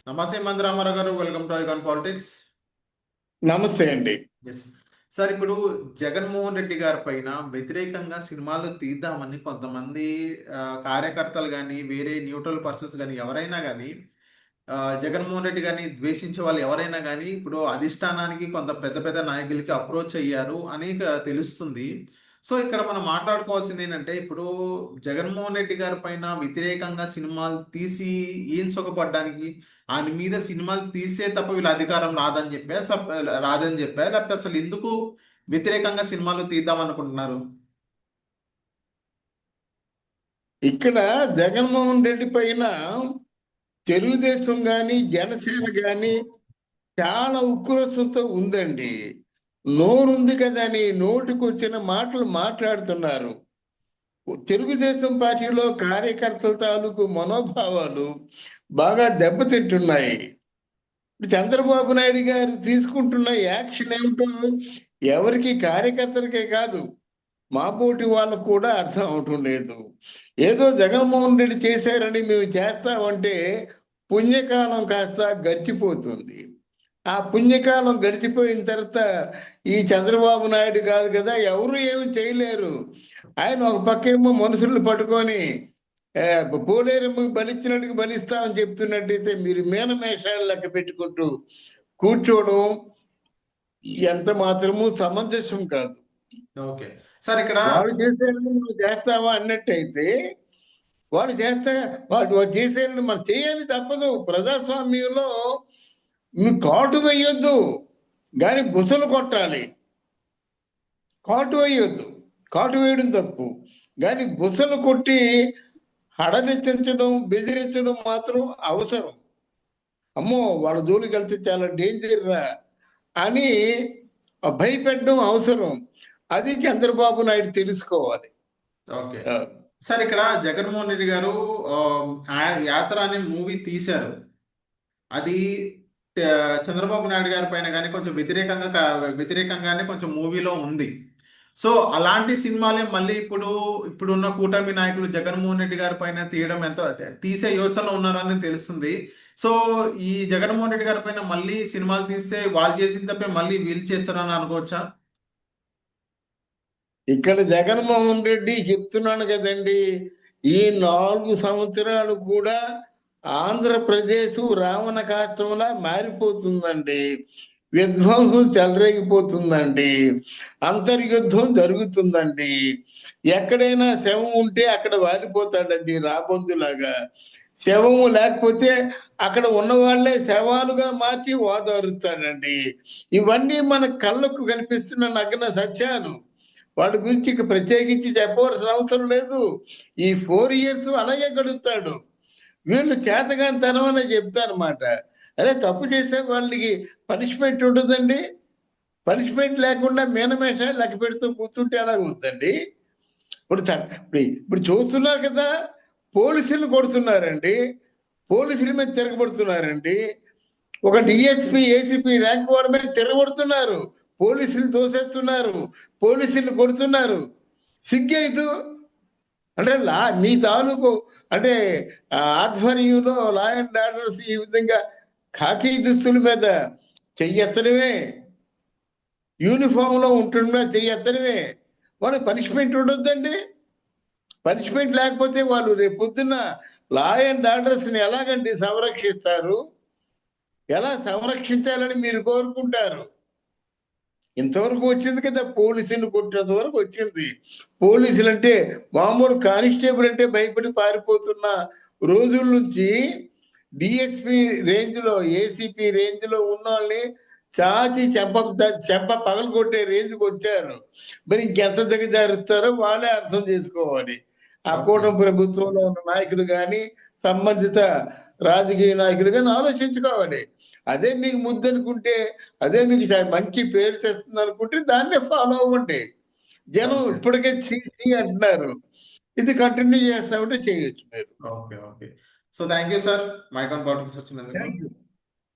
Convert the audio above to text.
నమస్తే మందరామారావు గారు, welcome to icon politics. నమస్తే అండి. ఎస్ సార్, ఇప్పుడు జగన్మోహన్ రెడ్డి గారి పైన వ్యతిరేకంగా సినిమాలు తీద్దామని కొంతమంది కార్యకర్తలు కానీ, వేరే న్యూట్రల్ పర్సన్స్ కానీ, ఎవరైనా కానీ జగన్మోహన్ రెడ్డి గారిని ద్వేషించే వాళ్ళు ఎవరైనా కానీ ఇప్పుడు అధిష్టానానికి కొంత పెద్ద పెద్ద నాయకులకి అప్రోచ్ అయ్యారు అని తెలుస్తుంది. సో ఇక్కడ మనం మాట్లాడుకోవాల్సింది ఏంటంటే, ఇప్పుడు జగన్మోహన్ రెడ్డి గారి పైన వ్యతిరేకంగా సినిమాలు తీసి ఏం సుఖపడ్డానికి, ఆయన మీద సినిమాలు తీసే తప్ప వీళ్ళ అధికారం రాదని చెప్పారు, లేకపోతే అసలు ఎందుకు వ్యతిరేకంగా సినిమాలు తీద్దాం అనుకుంటున్నారు? ఇక్కడ జగన్మోహన్ రెడ్డి పైన తెలుగుదేశం గాని జనసేన గాని చాలా ఉక్రోషంతో ఉందండి. నోరుంది కదా అని నోటికి వచ్చిన మాటలు మాట్లాడుతున్నారు. తెలుగుదేశం పార్టీలో కార్యకర్తల తాలూకు మనోభావాలు బాగా దెబ్బతింటున్నాయి. చంద్రబాబు నాయుడు గారు తీసుకుంటున్న యాక్షన్ ఏమిటో ఎవరికి కార్యకర్తలకే కాదు, మా పోటీ వాళ్ళకు కూడా అర్థం అవటం లేదు. ఏదో జగన్మోహన్ రెడ్డి చేశారని మేము చేస్తామంటే పుణ్యకాలం కాస్త గడిచిపోతుంది. ఆ పుణ్యకాలం గడిచిపోయిన తర్వాత ఈ చంద్రబాబు నాయుడు కాదు కదా, ఎవరు ఏమి చేయలేరు. ఆయన ఒక పక్కేమో మనుషులను పట్టుకొని పోలేరమ్మకి బలిచ్చినట్టుగా బలిస్తామని చెప్తున్నట్టయితే మీరు మీనమేషాలు లెక్క పెట్టుకుంటూ కూర్చోవడం ఎంత మాత్రము సమంజసం కాదు. ఓకే సార్, ఇక్కడ వాళ్ళు చేసేది చేస్తావా అన్నట్టయితే వాళ్ళు వాళ్ళు చేసేది మనం చేయాలి, తప్పదు. ప్రజాస్వామ్యంలో మీకు కాటు వేయొద్దు కానీ బుసలు కొట్టాలి. కాటు వేయొద్దు, కాటు వేయడం తప్పు, కానీ బుసలు కొట్టి హడదెచ్చించడం బెదిరించడం మాత్రం అవసరం. అమ్మో వాళ్ళ జోలికి వెళ్తే చాలా డేంజర్ రా అని భయపెట్టడం అవసరం. అది చంద్రబాబు నాయుడు తెలుసుకోవాలి. ఓకే సార్, ఇక్కడ జగన్మోహన్ రెడ్డి గారు యాత్ర అనే మూవీ తీశారు. అది చంద్రబాబు నాయుడు గారి పైన కానీ కొంచెం వ్యతిరేకంగానే కొంచెం మూవీలో ఉంది. సో అలాంటి సినిమాలే మళ్ళీ ఇప్పుడున్న కూటమి నాయకులు జగన్మోహన్ రెడ్డి గారి పైన తీసే యోచనలో ఉన్నారని తెలుస్తుంది. సో ఈ జగన్మోహన్ రెడ్డి గారి పైన మళ్ళీ సినిమాలు తీస్తే వాళ్ళు చేసిన తప్పే మళ్ళీ వీళ్ళు చేస్తారని అనుకోవచ్చా? ఇక్కడ జగన్మోహన్ రెడ్డి చెప్తున్నాను కదండి, ఈ 4 సంవత్సరాలు కూడా ఆంధ్రప్రదేశ్ రావణ కాష్టంలా మారిపోతుందండి. విధ్వంసం చెలరేగిపోతుందండి, అంతర్యుద్ధం జరుగుతుందండి. ఎక్కడైనా శవం ఉంటే అక్కడ వాలిపోతాడండి రాబందులాగా. శవము లేకపోతే అక్కడ ఉన్న వాళ్ళే శవాలుగా మార్చి ఓదారుస్తాడండి. ఇవన్నీ మన కళ్ళకు కనిపిస్తున్న నగ్న సత్యాలు. వాడి గురించి ప్రత్యేకించి చెప్పవలసిన అవసరం లేదు. ఈ 4 years అలాగే గడుపుతాడు. వీళ్ళు చేతగాని తనమనే చెప్తారన్నమాట. అరే తప్పు చేసే వాళ్ళకి పనిష్మెంట్ ఉంటుందండి. పనిష్మెంట్ లేకుండా మీనమేషాలు లెక్క పెడుతూ కూర్చుంటే ఎలాగవుతుందండి? ఇప్పుడు చూస్తున్నారు కదా, పోలీసులు కొడుతున్నారండి, పోలీసుల మీద తిరగబడుతున్నారండి. ఒక డిఎస్పీ ఏసీపీ ర్యాంక్ వాడి మీద తిరగబడుతున్నారు, పోలీసులు తోసేస్తున్నారు, పోలీసులు కొడుతున్నారు. సిగ్గైదు అంటే మీ తాలూకు అంటే ఆధ్వర్యంలో లా అండ్ ఆర్డర్స్ ఈ విధంగా ఖాకీ దుస్తుల మీద చెయ్యెత్తడమే, యూనిఫామ్ లో ఉంటుండే చెయ్యెత్తడమే. వాళ్ళకి పనిష్మెంట్ ఉండొద్దండి. పనిష్మెంట్ లేకపోతే వాళ్ళు రేపు పొద్దున్న లా అండ్ ఆర్డర్స్ ని ఎలాగండి సంరక్షిస్తారు? ఎలా సంరక్షించాలని మీరు కోరుకుంటారు? ఇంతవరకు వచ్చింది కదా, పోలీసులు కొట్టినంత వరకు వచ్చింది. పోలీసులు అంటే మామూలు కానిస్టేబుల్ అంటే భయపడి పారిపోతున్న రోజుల నుంచి డిఎస్పీ రేంజ్ లో ఏసీపీ రేంజ్ లో ఉన్న వాళ్ళని చాచి చెంప పగలు కొట్టే రేంజ్కి వచ్చారు. మరి ఇంకెంత దిగజారుస్తారో వాళ్ళే అర్థం చేసుకోవాలి. ఆ కూటమి ప్రభుత్వంలో ఉన్న నాయకులు కానీ సంబంధిత రాజకీయ నాయకులు కానీ ఆలోచించుకోవాలి. అదే మీకు ముద్దు అనుకుంటే, అదే మీకు మంచి పేరు తెస్తుంది అనుకుంటే దాన్నే ఫాలో అవ్వండి. జనం ఇప్పటికే చీ అంటున్నారు, ఇది కంటిన్యూ చేస్తామంటే చేయొచ్చు మీరు. Okay okay so thank you sir, mic on politics వచ్చినందుకు.